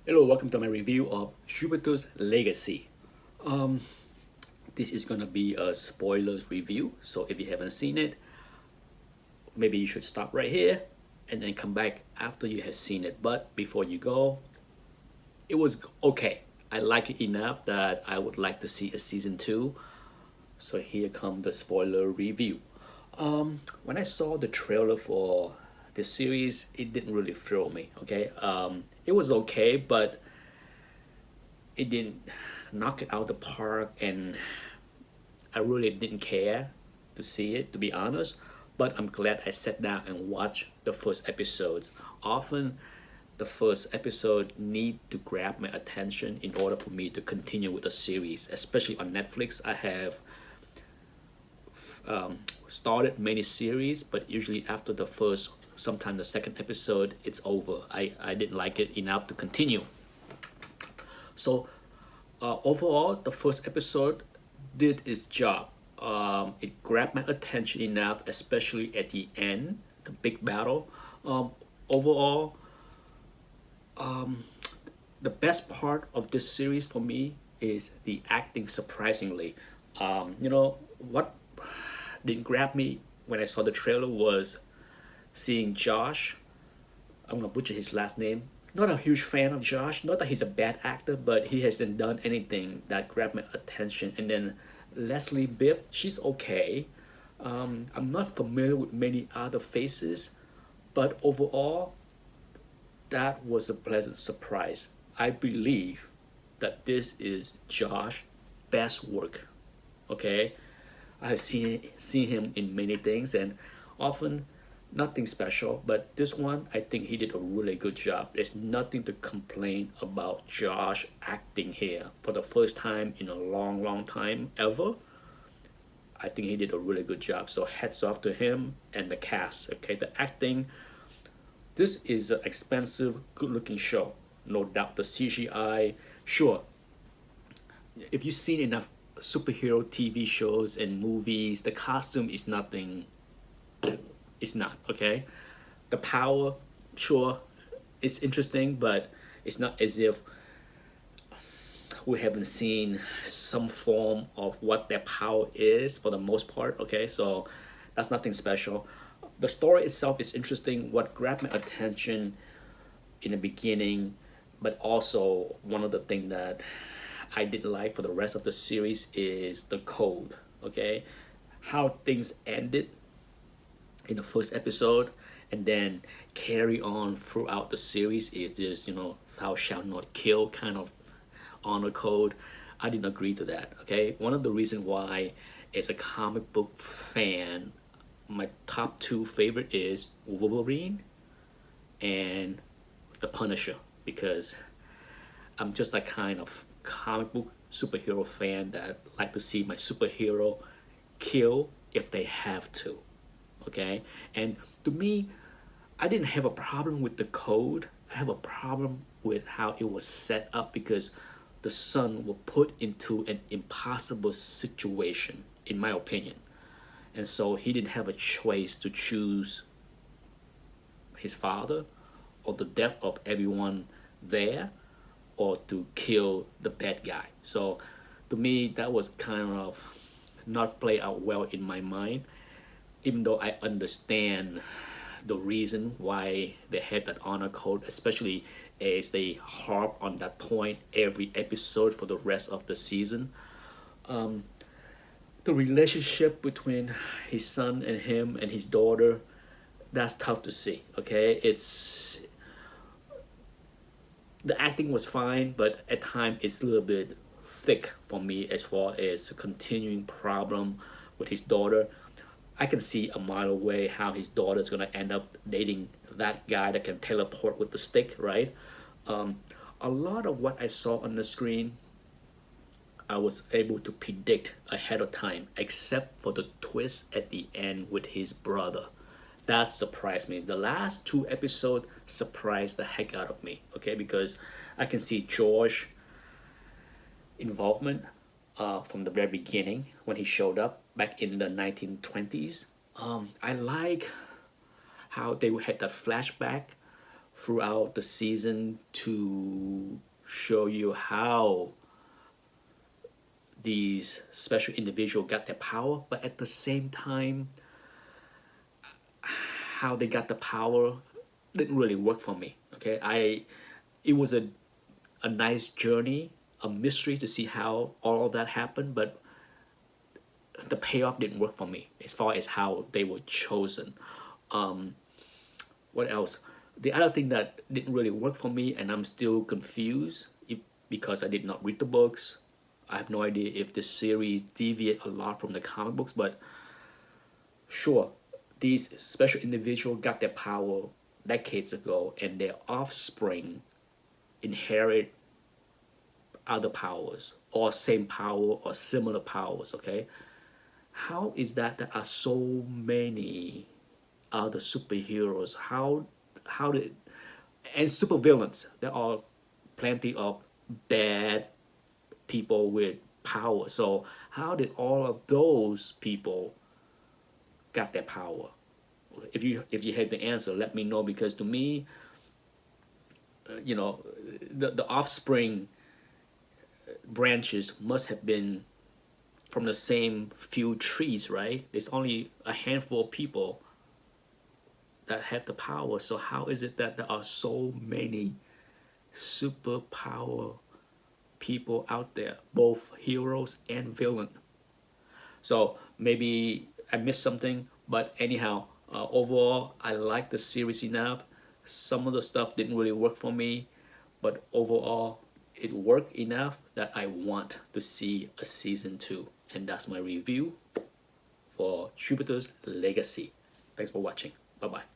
Hello, welcome to my review of Jupiter's Legacy. Um, this is gonna be a spoilers review, so if you haven't seen it, maybe you should stop right here and then come back after you have seen it. But before you go, it was okay. I like it enough that I would like to see a season two. So here come the spoiler review. When I saw the trailer for the series, it didn't really thrill me. Okay, it was okay, but it didn't knock it out the park, and I really didn't care to see it, to be honest. But I'm glad I sat down and watched the first episodes. Often, the first episode need to grab my attention in order for me to continue with the series. Especially on Netflix, I have started many series, but usually after the first, sometimes the second episode, it's over. I didn't like it enough to continue. So overall, the first episode did its job. It grabbed my attention enough, especially at the end, the big battle. Um, Overall, the best part of this series for me is the acting. Surprisingly, what didn't grab me when I saw the trailer was seeing Josh. I'm gonna butcher his last name. Not a huge fan of Josh. Not that he's a bad actor, but he hasn't done anything that grabbed my attention. And then Leslie Bibb, she's okay. I'm not familiar with many other faces, but overall, that was a pleasant surprise. I believe that this is Josh's best work. Okay, I have seen him in many things, and often nothing special. But this one, I think he did a really good job. There's nothing to complain about Josh acting here for the first time in a long, long time ever. I think he did a really good job. So hats off to him and the cast. Okay, the acting. This is an expensive, good-looking show, no doubt. The CGI, sure, if you've seen enough superhero TV shows and movies, the costume is nothing. It's not okay. The power, sure, it's interesting, but it's not as if we haven't seen some form of what their power is for the most part. Okay, so that's nothing special. The story itself is interesting. What grabbed my attention in the beginning, but also one of the things that I didn't like for the rest of the series is the code. Okay, how things ended in the first episode and then carry on throughout the series. It is, thou shalt not kill kind of honor code. I didn't agree to that. Okay, one of the reasons why, as a comic book fan, my top two favorite is Wolverine and the Punisher, because I'm just that kind of comic book superhero fan that like to see my superhero kill if they have to. Okay, and to me, I didn't have a problem with the code. I have a problem with how it was set up, because the son was put into an impossible situation, in my opinion. And so he didn't have a choice to choose his father or the death of everyone there, or to kill the bad guy. So to me, that was kind of not play out well in my mind, even though I understand the reason why they have that honor code, especially as they harp on that point every episode for the rest of the season. The relationship between his son and him and his daughter, that's tough to see. Okay, it's the acting was fine, but at times it's a little bit thick for me as far as a continuing problem with his daughter. I can see a mile away how his daughter's gonna end up dating that guy that can teleport with the stick, right? Um, a lot of what I saw on the screen, I was able to predict ahead of time, except for the twist at the end with his brother. That surprised me. The last two episodes surprised the heck out of me. Okay, because I can see George involvement from the very beginning when he showed up back in the 1920s. I like how they had that flashback throughout the season to show you how these special individuals got their power, but at the same time, how they got the power didn't really work for me. Okay, it was a nice journey, a mystery to see how all of that happened, but the payoff didn't work for me as far as how they were chosen. Um, what else? The other thing that didn't really work for me, and I'm still confused because I did not read the books. I have no idea if this series deviate a lot from the comic books, but sure, these special individuals got their power decades ago, and their offspring inherit other powers or same power or similar powers. Okay, how is that there are so many other superheroes? How did and supervillains? There are plenty of bad people with power. So how did all of those people got their power? If you have the answer, let me know, because to me, the offspring branches must have been from the same few trees, right? There's only a handful of people that have the power. So how is it that there are so many superpower people out there, both heroes and villain? So maybe I missed something, but anyhow, overall, I like the series enough. Some of the stuff didn't really work for me, but overall, it worked enough that I want to see a season 2. And that's my review for Jupiter's Legacy. Thanks for watching. Bye bye.